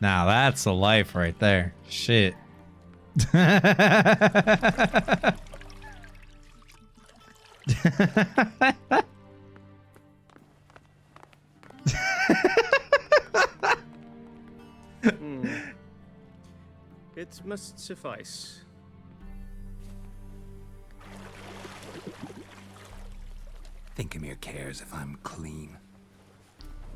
Now that's a life right there. Shit. It must suffice. Thinkemere cares if I'm clean.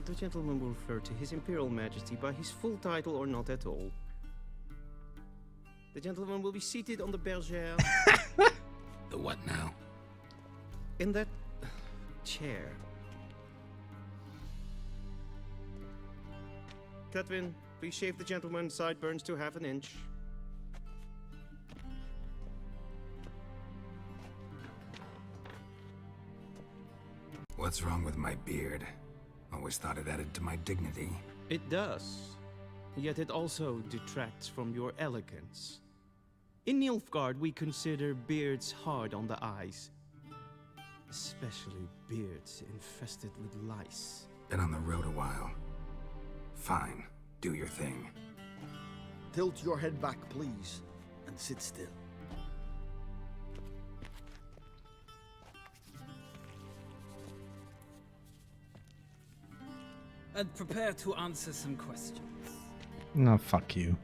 The gentleman will refer to His Imperial Majesty by his full title or not at all. The gentleman will be seated on the bergère. The what now? In that chair. Catwin, please shave the gentleman's sideburns to half an inch. What's wrong with my beard? Always thought it added to my dignity. It does. Yet it also detracts from your elegance. In Nilfgaard, we consider beards hard on the eyes. Especially beards infested with lice. Been on the road a while. Fine, do your thing. Tilt your head back, please, and sit still. And prepare to answer some questions. No, fuck you.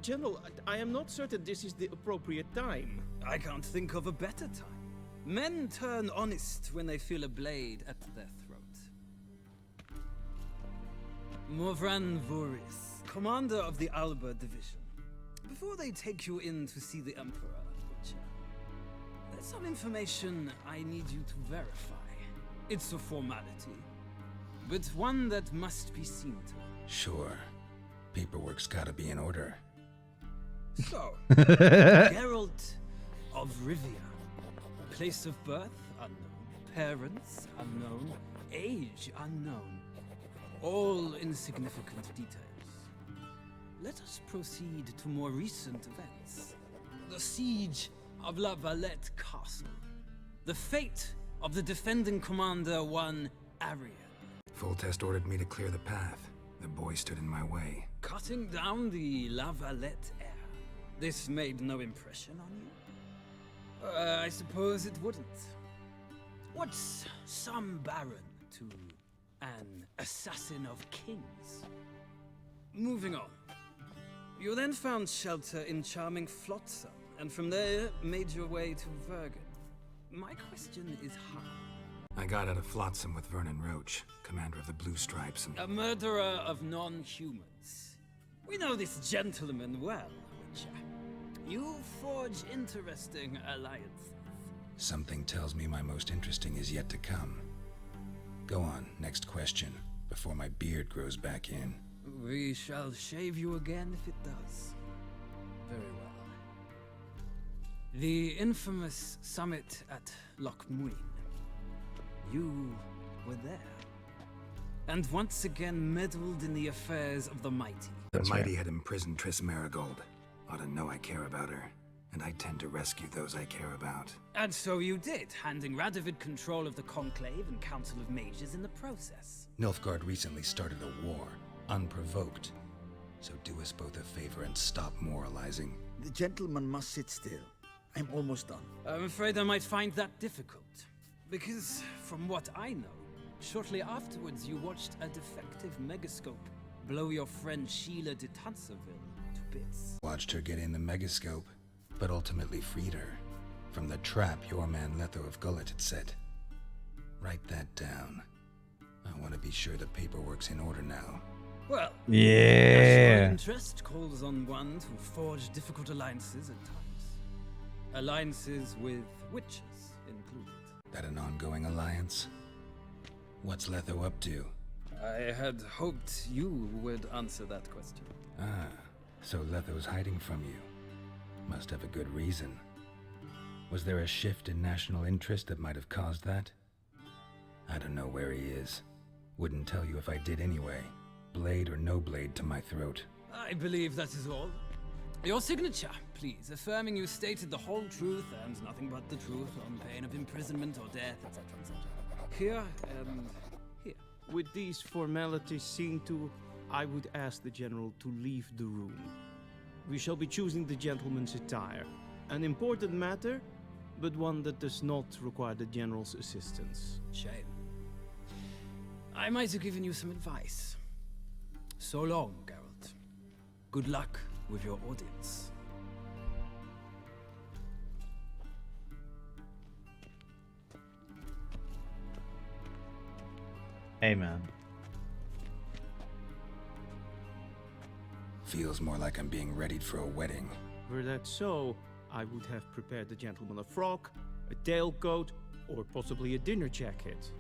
General, I am not certain this is the appropriate time. I can't think of a better time. Men turn honest when they feel a blade at their throat. Morvran Voris, commander of the Alba Division. Before they take you in to see the Emperor, Witcher, there's some information I need you to verify. It's a formality, but one that must be seen to. Sure. Paperwork's gotta be in order. So, Geralt of Rivia. Place of birth unknown. Parents unknown. Age unknown. All insignificant details. Let us proceed to more recent events. The siege of La Valette Castle. The fate of the defending commander, one Arian. Full Test ordered me to clear the path. The boy stood in my way. Cutting down the La Valette heir. This made no impression on you? I suppose it wouldn't. What's some baron to an assassin of kings? Moving on. You then found shelter in charming Flotsam, and from there made your way to Vergen. My question is how? I got out of Flotsam with Vernon Roach, commander of the Blue Stripes, and... A murderer of non-humans. We know this gentleman well, Witcher. You forge interesting alliances. Something tells me my most interesting is yet to come. Go on, next question, before my beard grows back in. We shall shave you again if it does. Very well. The infamous summit at Loch Muin. You were there. And once again meddled in the affairs of the mighty. The mighty had imprisoned Triss Marigold. Ought to know I care about her, and I tend to rescue those I care about. And so you did, handing Radovid control of the Conclave and Council of Mages in the process. Nilfgaard recently started a war, unprovoked. So do us both a favor and stop moralizing. The gentleman must sit still. I'm almost done. I'm afraid I might find that difficult. Because, from what I know, shortly afterwards you watched a defective megascope blow your friend Sheila de Tanserville to bits. Watched her get in the megascope, but ultimately freed her from the trap your man Letho of Gullet had set. Write that down. I want to be sure the paperwork's in order now. Well, Yeah. national interest calls on one to forge difficult alliances at times. Alliances with witches included. That an ongoing alliance? What's Letho up to? I had hoped you would answer that question. Ah, so Letho's hiding from you. Must have a good reason. Was there a shift in national interest that might have caused that? I don't know where he is. Wouldn't tell you if I did anyway. Blade or no blade to my throat. I believe that is all. Your signature, please, affirming you stated the whole truth and nothing but the truth on pain of imprisonment or death, etc., etc. Here and here. With these formalities seen to, I would ask the General to leave the room. We shall be choosing the gentleman's attire. An important matter, but one that does not require the General's assistance. Shame. I might have given you some advice. So long, Geralt. Good luck with your audience. Hey, man. Feels more like I'm being readied for a wedding. Were that so, I would have prepared the gentleman a frock, a tailcoat, or possibly a dinner jacket.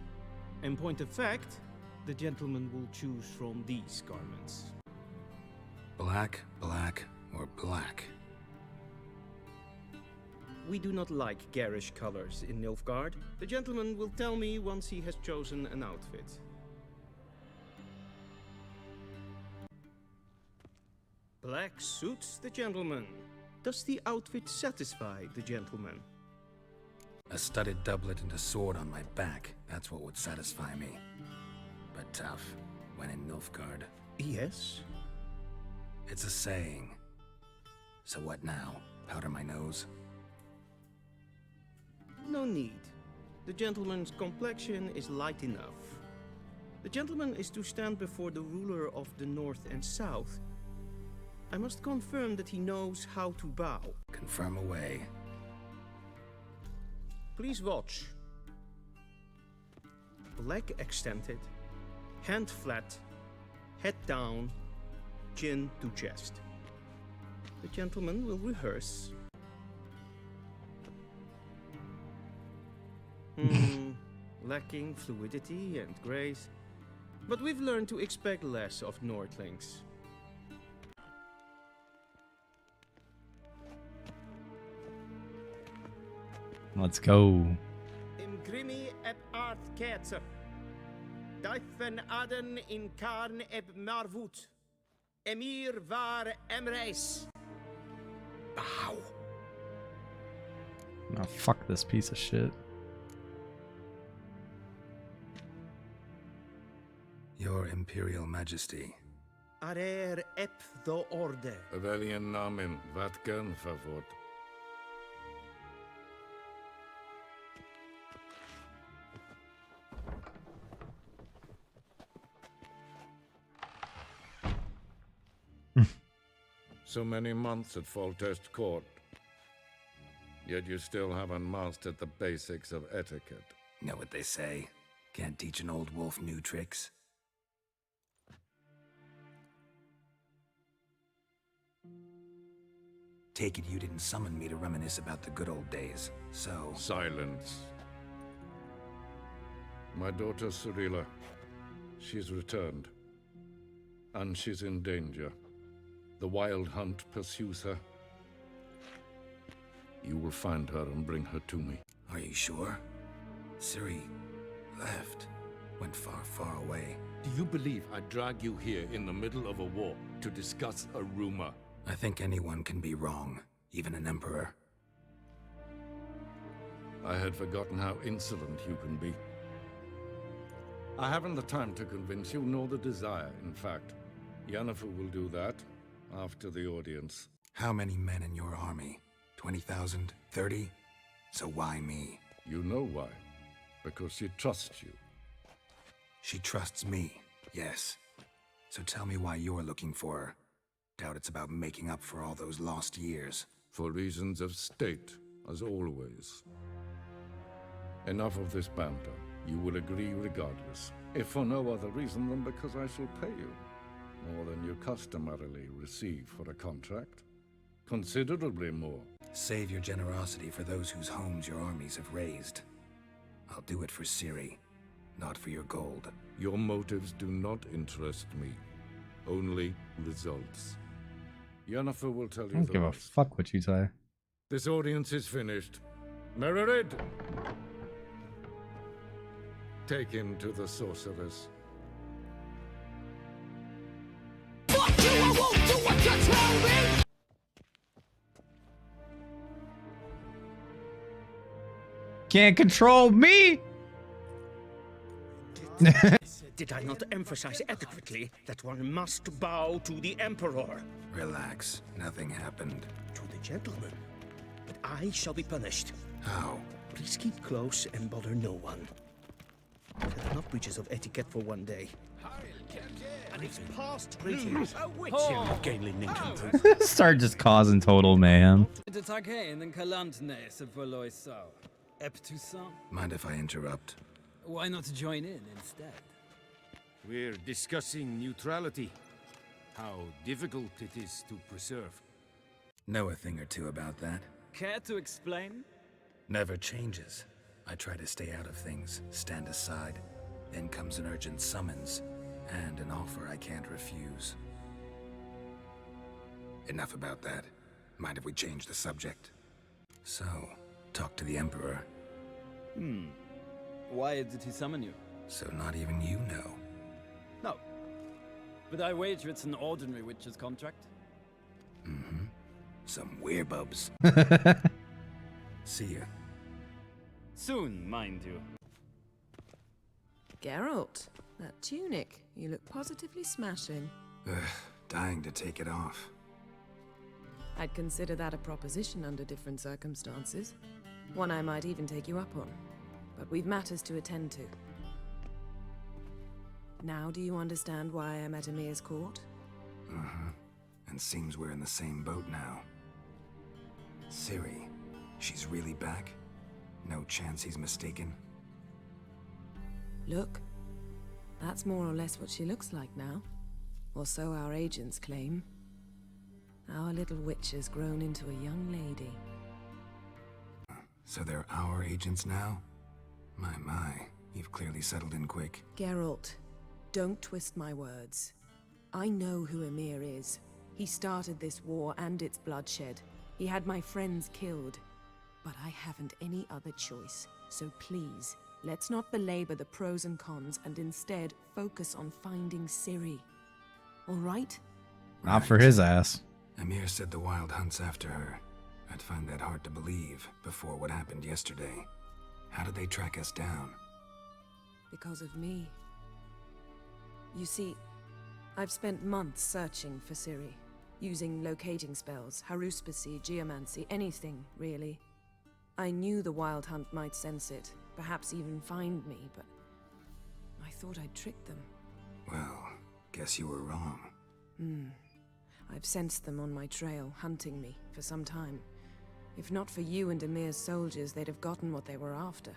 In point of fact, the gentleman will choose from these garments. Black, black, or black? We do not like garish colors in Nilfgaard. The gentleman will tell me once he has chosen an outfit. Black suits the gentleman. Does the outfit satisfy the gentleman? A studded doublet and a sword on my back, that's what would satisfy me. But tough, when in Nilfgaard. Yes. It's a saying. So what now? Powder my nose? No need. The gentleman's complexion is light enough. The gentleman is to stand before the ruler of the North and South. I must confirm that he knows how to bow. Confirm away. Please watch. Leg extended, hand flat, head down, chin to chest. The gentleman will rehearse. Lacking fluidity and grace, but we've learned to expect less of Nordlings. Let's go. Im grimi eb art ketzer. Duifen aden in karn eb marvoet. Emir var emreis. Bow! Oh, fuck this piece of shit. Your Imperial Majesty. Arer eb the orde. Welchen Namen? Wat gern verwort? So many months at Foltest Court. Yet you still haven't mastered the basics of etiquette. Know what they say? Can't teach an old wolf new tricks. Take it you didn't summon me to reminisce about the good old days, so... Silence. My daughter Cyrilla, she's returned. And she's in danger. The Wild Hunt pursues her. You will find her and bring her to me. Are you sure? Ciri left. Went far, far away. Do you believe I'd drag you here in the middle of a war to discuss a rumor? I think anyone can be wrong, even an emperor. I had forgotten how insolent you can be. I haven't the time to convince you, nor the desire, in fact. Yennefer will do that after the audience. How many men in your army? 20,000? 30? So why me? You know why. Because she trusts you. She trusts me, yes. So tell me why you're looking for her. Doubt it's about making up for all those lost years. For reasons of state, as always. Enough of this banter. You will agree regardless. If for no other reason than because I shall pay you. More than you customarily receive for a contract. Considerably more. Save your generosity for those whose homes your armies have razed. I'll do it for Ciri, not for your gold. Your motives do not interest me. Only results. Yennefer will tell you I don't the give a rest. fuck what you say. This audience is finished. Mererid! Take him to the sorceress. Fuck you, I won't do what you tell me! Can't control me. I said Did I not emphasize adequately that one must bow to the Emperor? Relax. Nothing happened. To the gentleman. But I shall be punished. How? Please keep close and bother no one. Set enough breaches of etiquette for one day. And it's past greetings. Gainly nincompoop. Start just causing total mayhem. De Targain and Calantne se voloi so. Eptusan? Mind if I interrupt? Why not join in instead? We're discussing neutrality. How difficult it is to preserve. Know a thing or two about that? Care to explain? Never changes. I try to stay out of things, stand aside. Then comes an urgent summons, and an offer I can't refuse. Enough about that. Mind if we change the subject? So, talk to the Emperor. Why did he summon you? So not even you know. No. But I wager it's an ordinary witch's contract. Mm-hmm. Some werebubs. See ya. Soon, mind you. Geralt, that tunic, you look positively smashing. Ugh, dying to take it off. I'd consider that a proposition under different circumstances. One I might even take you up on. But we've matters to attend to. Now do you understand why I'm at Emir's court? Uh-huh. And seems we're in the same boat now. Ciri, she's really back? No chance he's mistaken? Look, that's more or less what she looks like now. Or so our agents claim. Our little witch has grown into a young lady. So they're our agents now? My, you've clearly settled in quick. Geralt, don't twist my words. I know who Emir is. He started this war and its bloodshed. He had my friends killed. But I haven't any other choice. So please, let's not belabor the pros and cons and instead focus on finding Ciri. All right? Not for his ass. Emir said the Wild Hunt's after her. I'd find that hard to believe before what happened yesterday. How did they track us down? Because of me. You see, I've spent months searching for Ciri, using locating spells, haruspicy, geomancy, anything, really. I knew the Wild Hunt might sense it, perhaps even find me, but I thought I'd tricked them. Well, guess you were wrong. I've sensed them on my trail, hunting me, for some time. If not for you and Emir's soldiers, they'd have gotten what they were after.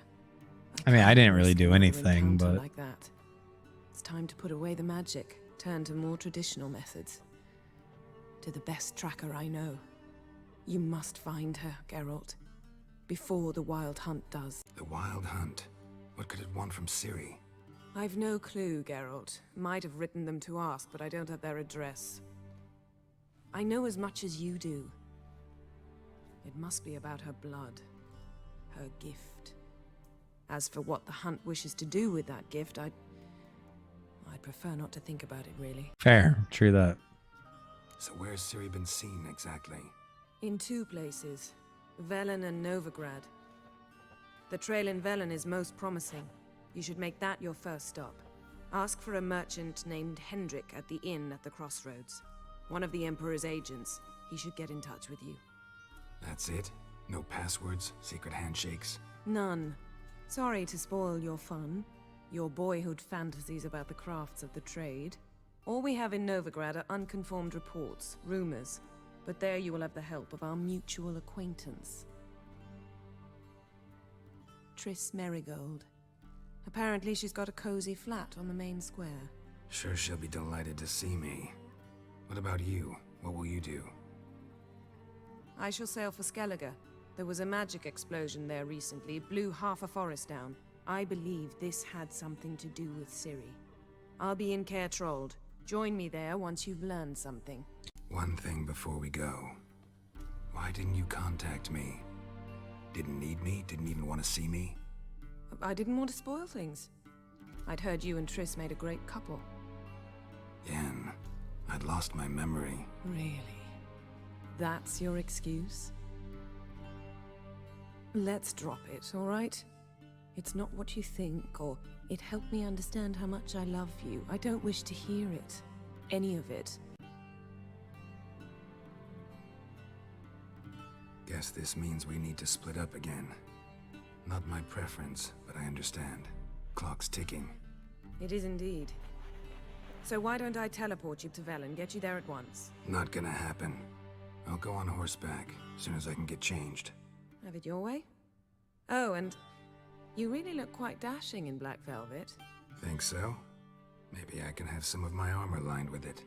I mean, I didn't really risk do another anything, encounter but like that. It's time to put away the magic, turn to more traditional methods. To the best tracker I know. You must find her, Geralt. Before the Wild Hunt does. The Wild Hunt? What could it want from Ciri? I've no clue, Geralt. Might have written them to ask, but I don't have their address. I know as much as you do. It must be about her blood. Her gift. As for what the Hunt wishes to do with that gift, I'd prefer not to think about it, really. fair. True that. So where's Ciri been seen exactly? In two places. Velen and Novigrad. The trail in Velen is most promising. You should make that your first stop. Ask for a merchant named Hendrik at the inn at the crossroads. One of the Emperor's agents. He should get in touch with you. That's it? No passwords? Secret handshakes? None. Sorry to spoil your fun. Your boyhood fantasies about the crafts of the trade. All we have in Novigrad are unconformed reports, rumors. But there you will have the help of our mutual acquaintance. Triss Merigold. Apparently she's got a cozy flat on the main square. Sure she'll be delighted to see me. What about you? What will you do? I shall sail for Skellige. There was a magic explosion there recently, blew half a forest down. I believe this had something to do with Ciri. I'll be in Caer Trold. Join me there once you've learned something. One thing before we go. Why didn't you contact me? Didn't need me? Didn't even want to see me? I didn't want to spoil things. I'd heard you and Triss made a great couple. Yen, I'd lost my memory. Really? That's your excuse? Let's drop it, all right? It's not what you think, or it helped me understand how much I love you. I don't wish to hear it. Any of it. Guess this means we need to split up again. Not my preference, but I understand. Clock's ticking. It is indeed. So why don't I teleport you to Velen, get you there at once? Not gonna happen. I'll go on horseback, as soon as I can get changed. Have it your way? Oh, and you really look quite dashing in black velvet. Think so? Maybe I can have some of my armor lined with it.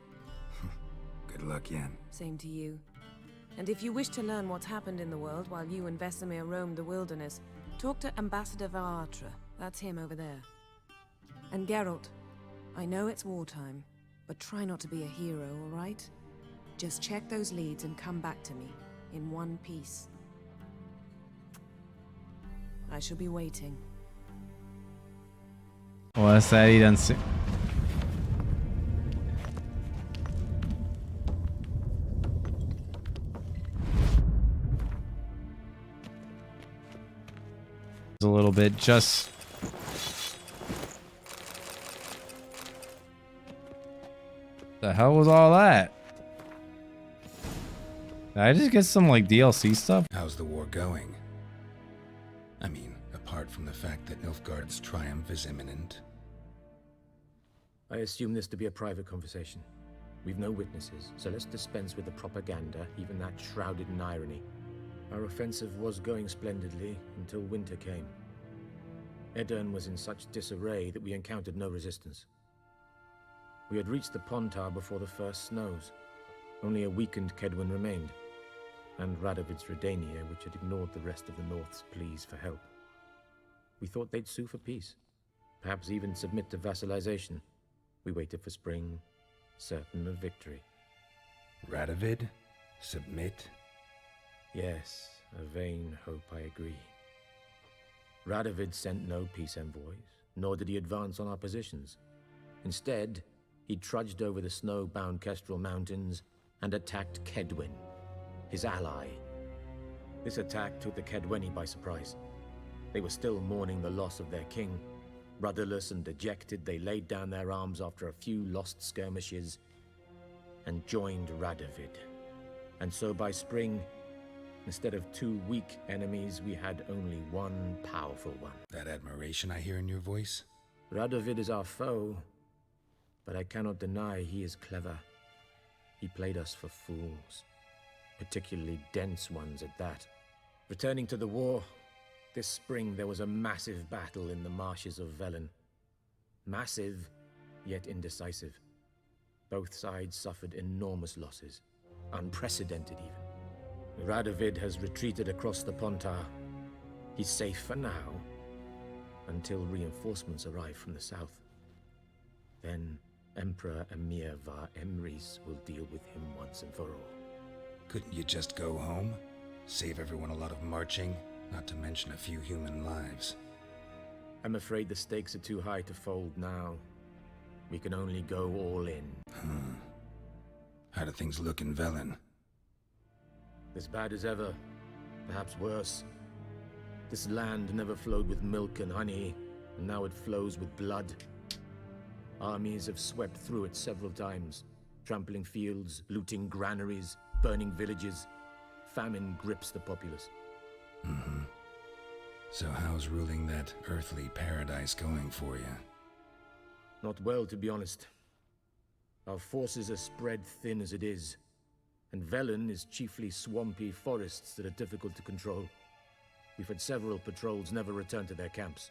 Good luck, Yen. Same to you. And if you wish to learn what's happened in the world while you and Vesemir roamed the wilderness, talk to Ambassador Varatra. That's him over there. And Geralt, I know it's wartime, but try not to be a hero, all right? Just check those leads and come back to me, in one piece. I shall be waiting. What's that? He done see. A little bit just. The hell was all that? Did I just get some like DLC stuff? How's the war going? I mean, apart from the fact that Nilfgaard's triumph is imminent. I assume this to be a private conversation. We've no witnesses, so let's dispense with the propaganda, even that shrouded in irony. Our offensive was going splendidly until winter came. Edirn was in such disarray that we encountered no resistance. We had reached the Pontar before the first snows. Only a weakened Kedwin remained, and Radovid's Redania, which had ignored the rest of the North's pleas for help. We thought they'd sue for peace, perhaps even submit to vassalization. We waited for spring, certain of victory. Radovid? Submit? Yes, a vain hope, I agree. Radovid sent no peace envoys, nor did he advance on our positions. Instead, he trudged over the snow-bound Kestrel Mountains and attacked Kedwin, his ally. This attack took the Kedweni by surprise. They were still mourning the loss of their king. Rudderless and dejected, they laid down their arms after a few lost skirmishes and joined Radovid. And so by spring, instead of two weak enemies, we had only one powerful one. That admiration I hear in your voice? Radovid is our foe, but I cannot deny he is clever. He played us for fools, particularly dense ones at that. Returning to the war, this spring there was a massive battle in the marshes of Velen. Massive, yet indecisive. Both sides suffered enormous losses, unprecedented even. Radovid has retreated across the Pontar. He's safe for now, until reinforcements arrive from the south. Then Emperor Emir Var Emrys will deal with him once and for all. Couldn't you just go home? Save everyone a lot of marching, not to mention a few human lives. I'm afraid the stakes are too high to fold now. We can only go all in. How do things look in Velen? As bad as ever, perhaps worse. This land never flowed with milk and honey, and now it flows with blood. Armies have swept through it several times, trampling fields, looting granaries, burning villages. Famine grips the populace. So how's ruling that earthly paradise going for you? Not well, to be honest. Our forces are spread thin as it is, and Velen is chiefly swampy forests that are difficult to control. We've had several patrols never return to their camps.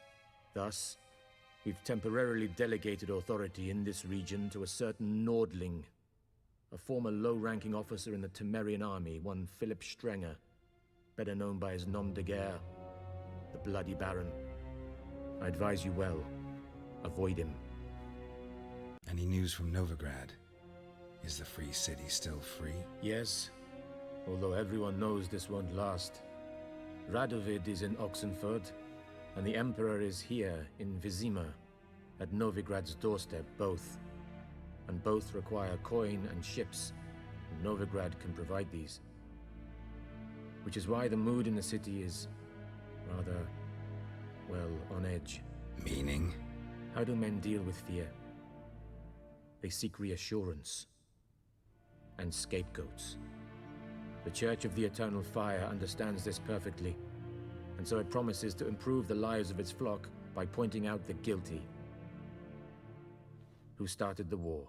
Thus, we've temporarily delegated authority in this region to a certain Nordling, a former low-ranking officer in the Temerian army, one Philip Strenger, better known by his nom de guerre, the Bloody Baron. I advise you well. Avoid him. Any news from Novigrad? Is the free city still free? Yes, although everyone knows this won't last. Radovid is in Oxenfurt, and the Emperor is here in Vizima, at Novigrad's doorstep, both. And both require coin and ships, and Novigrad can provide these. Which is why the mood in the city is rather well, on edge. Meaning? How do men deal with fear? They seek reassurance and scapegoats. The Church of the Eternal Fire understands this perfectly, and so it promises to improve the lives of its flock by pointing out the guilty. Who started the war?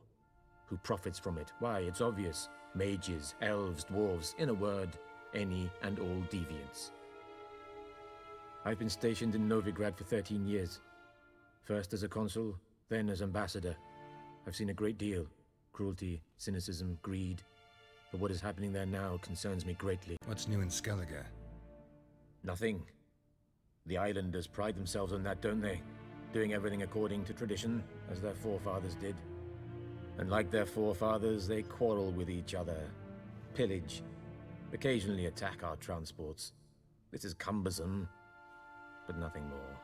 Who profits from it? Why, it's obvious. Mages, elves, dwarves, in a word, any and all deviants. I've been stationed in Novigrad for 13 years. First as a consul, then as ambassador. I've seen a great deal. Cruelty, cynicism, greed. But what is happening there now concerns me greatly. What's new in Skellige? Nothing. The islanders pride themselves on that, don't they? Doing everything according to tradition, as their forefathers did. And like their forefathers, they quarrel with each other, pillage, occasionally attack our transports. This is cumbersome, but nothing more.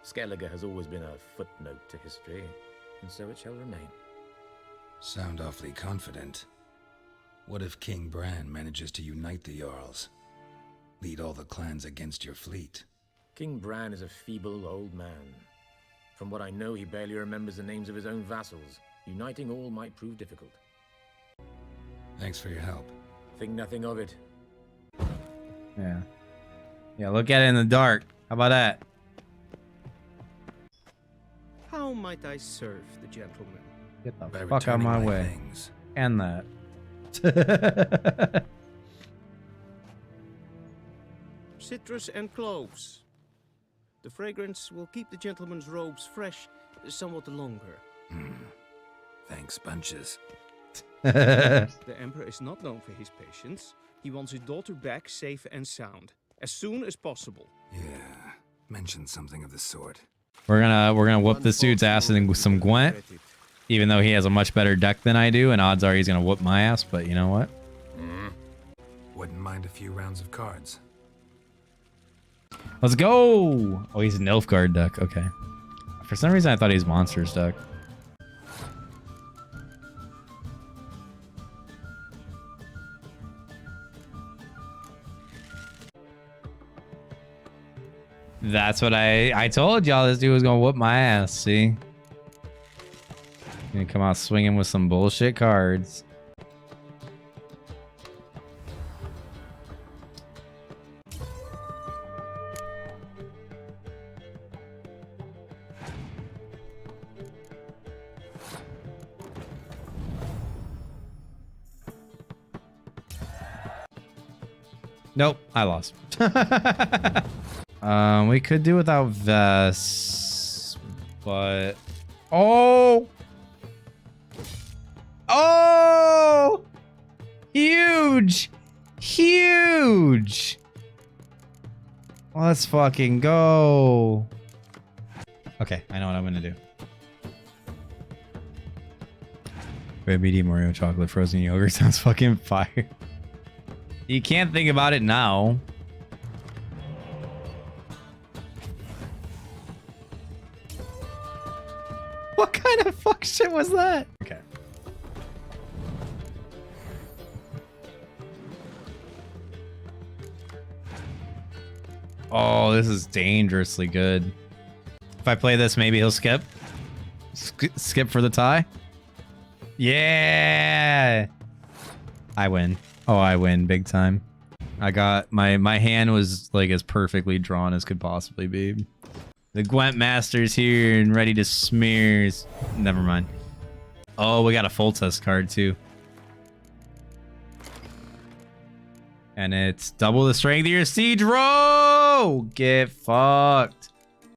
Skellige has always been a footnote to history, and so it shall remain. Sound awfully confident. What if King Bran manages to unite the Jarls? Lead all the clans against your fleet? King Bran is a feeble old man. From what I know, he barely remembers the names of his own vassals. Uniting all might prove difficult. Thanks for your help. Think nothing of it. Yeah. Yeah, look at it in the dark. How about that? How might I serve the gentleman? Get the By fuck out of returning my my way. things. And that. Citrus and cloves. The fragrance will keep the gentleman's robes fresh somewhat longer. Thanks, bunches. The Emperor is not known for his patience. He wants his daughter back safe and sound, as soon as possible. Yeah, mentioned something of the sort. We're gonna whoop this dude's ass in some Gwent, even though he has a much better deck than I do, and odds are he's gonna whoop my ass. But you know what? Wouldn't mind a few rounds of cards. Let's go! Oh, he's an Nilfgaard deck. Okay. For some reason, I thought he was Monsters deck. That's what I told y'all. This dude was gonna whoop my ass. See? Gonna come out swinging with some bullshit cards. Nope, I lost. We could do without Vess, but oh, huge, huge. Let's fucking go. Okay, I know what I'm gonna do. Red medium Oreo chocolate frozen yogurt sounds fucking fire. You can't think about it now. What kind of fuck shit was that? Okay. Oh, this is dangerously good. If I play this, maybe he'll skip. Skip for the tie. Yeah. I win. Oh, I win big time. I got my hand was like as perfectly drawn as could possibly be. The Gwent Master's here and ready to smear. Never mind. Oh, we got a full test card too. And it's double the strength of your siege row. Get fucked.